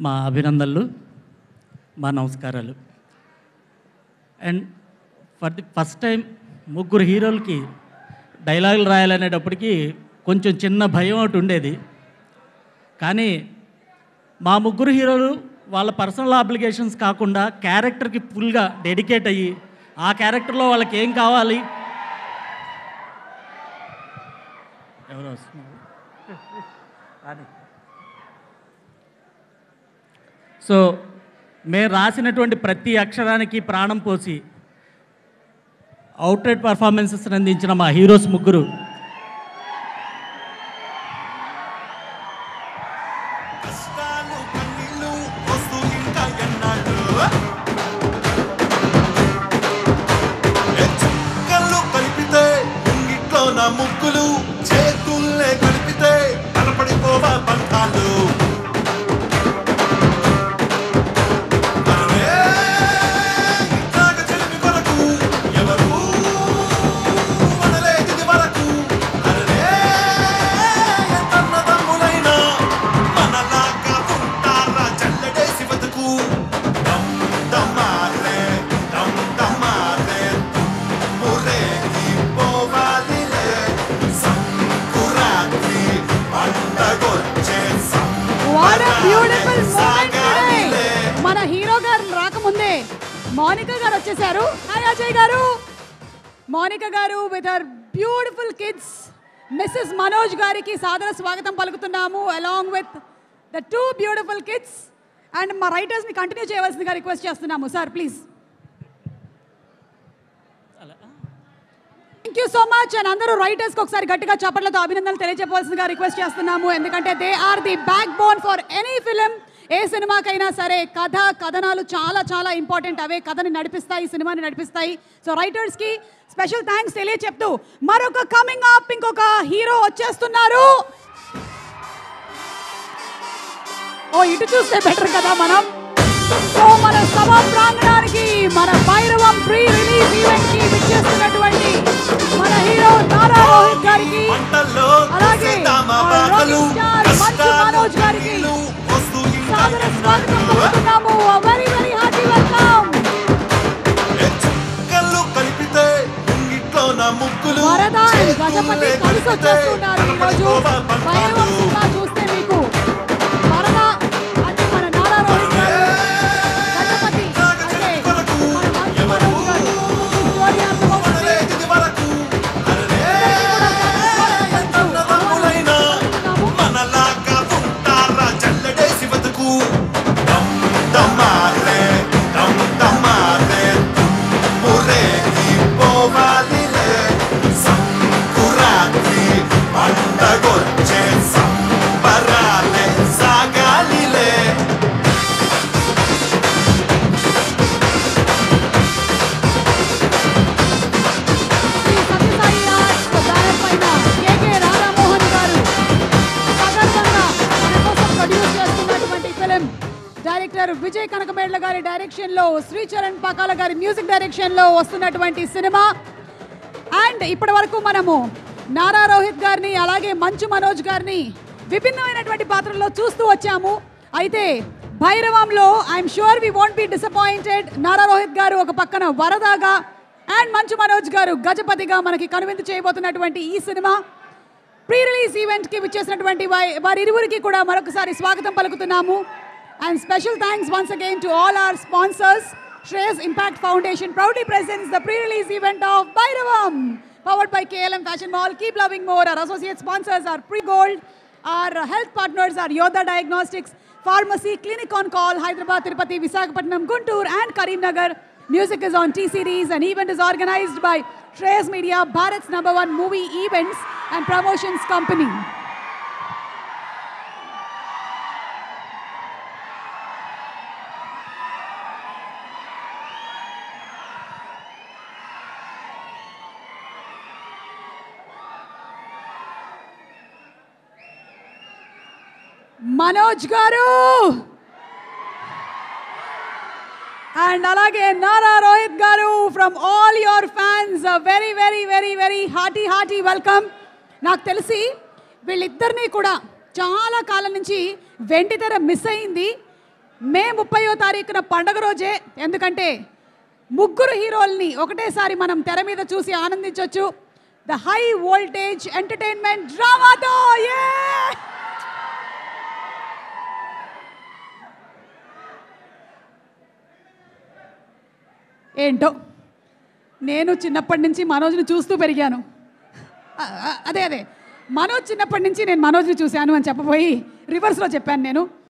మా అభినందనలు, మా నమస్కారాలు. And for the first time ముగ్గురు హీరోలకి డైలాగులు రాయాలనేటప్పటికీ కొంచెం చిన్న భయం ఒకటి ఉండేది. కానీ మా ముగ్గురు హీరోలు వాళ్ళ పర్సనల్ అప్లికేషన్స్ కాకుండా క్యారెక్టర్కి ఫుల్గా డెడికేట్ అయ్యి ఆ క్యారెక్టర్లో వాళ్ళకి ఏం కావాలి, ఎవరు వస్తున్నారు, సో మేము రాసినటువంటి ప్రతి అక్షరానికి ప్రాణం పోసి అవుట్రైట్ పర్ఫార్మెన్సెస్ అందించిన మా హీరోస్ ముగ్గురు ముక్కులు చేతుల్లే కలిపితే కనపడిపోవా బంధాలు. చెలిమి కొరకు ఎవరు వదలేది వరకు తమ్ములైనా మనలాగా ఉంటారా చల్లడేసి బతుకు. దమ్ దమ్మాలే దమ్ దమ్మాలే మురేగి పోవాలి. What a beautiful moment today. మన హీరో గారు రాకముందే మౌనిక గారు వచ్చేసారు. హాయ్ అజయ్ గారు. మౌనిక గారు with her beautiful kids Mrs Manoj గారికి సాదర స్వాగతం పలుకుతున్నాము along with the two beautiful kids. And మా రైటర్స్ని కంటిన్యూ చేయవలసిందిగా రిక్వెస్ట్ చేస్తున్నాము. Sir please. Thank you so much. And అందరూ రైటర్స్కి ఒకసారి గట్టిగా చప్పట్లతో అభినందనలు తెలియజేయవలసిందిగా రిక్వెస్ట్ చేస్తున్నాము. ఎందుకంటే they are the backbone for any film. ఏ సినిమాకైనా సరే కథ కథనాలు చాలా చాలా ఇంపార్టెంట్. అవే కథని నడిపిస్తాయి, సినిమాని నడిపిస్తాయి. సో రైటర్స్కి స్పెషల్ థ్యాంక్స్ తెలియచెప్తూ మరొక కమింగ్ అప్ ఇంకొక హీరో వచ్చేస్తున్నారు. ఓ ఇటు చూస్తే బెటర్ కదా మనం. సో మన సభా ప్రాంగణానికి మన భైరవం ప్రీ రిలీజ్ ఈవెంట్ కి విచ్చేస్తున్నటువంటి మన హీరో నారా రోహిత్ గారికి, అలాగే రాకింగ్ స్టార్ మంచు మనోజ్ గారికి సాదర స్వాగతం పలుకుతున్నాము. Very very hearty welcome. Varada Gajapathi కలిసి వచ్చేస్తున్నారు ఈరోజు. భైరవం సినిమా చూస్తే మీకు వరద అంటే మన నారా రోహిత్ గారు, గజపతి అంటే మన మంచు మనోజ్ గారు. స్టోరీ అర్థమవుతుంది. డైరెక్టర్ విజయ్ కనకమేడ్ల గారి డైరెక్షన్ లో, శ్రీచరణ్ పాకాల గారి మ్యూజిక్ డైరెక్షన్ లో వస్తున్నటువంటి సినిమా. అండ్ ఇప్పటి వరకు మనము నారా రోహిత్ గారిని అలాగే మంచు మనోజ్ గారిని విభిన్నమైనటువంటి పాత్రల్లో చూస్తూ వచ్చాము. అయితే భైరవంలో I'm sure we won't be disappointed. Nara Rohit గారు ఒక పక్కన వరదాగా అండ్ మంచు మనోజ్ గారు గజపతిగా మనకి కనువిందు చేయబోతున్నటువంటి ఈ సినిమా ప్రీ రిలీజ్ ఈవెంట్ కి విచ్చేసినటువంటి వారి ఇరువురికి కూడా మరొకసారి స్వాగతం పలుకుతున్నాము. And special thanks once again to all our sponsors. Shreyas Impact Foundation proudly presents the pre-release event of Bhairavam, powered by KLM Fashion Mall. Keep loving more. Our associate sponsors are Pre-Gold. Our health partners are Yoda Diagnostics, Pharmacy, Clinic on Call, Hyderabad, Tirupati, Visakhapatnam, Guntur and Karimnagar. Music is on T-Series. An event is organized by Shreyas Media, Bharat's #1 movie events and promotions company. Manoj గారు and అలాగే నారా రోహిత్ గారు from all your fans very very very very hearty welcome. నాకు తెలిసి వీళ్ళిద్దరినీ కూడా చాలా కాలం నుంచి వెండితెర miss అయింది. మే 30వ తారీఖున పండగ రోజే, ఎందుకంటే ముగ్గురు హీరోల్ని ఒకటేసారి మనం తెర మీద చూసి ఆనందించవచ్చు. ద హై వోల్టేజ్ ఎంటర్టైన్మెంట్ డ్రామాతో ఏంటో నేను చిన్నప్పటి నుంచి మనోజ్ని చూస్తూ పెరిగాను. అదే మనోజ్ చిన్నప్పటి నుంచి నేను మనోజ్ని చూశాను అని చెప్పబోయి రివర్స్లో చెప్పాను నేను.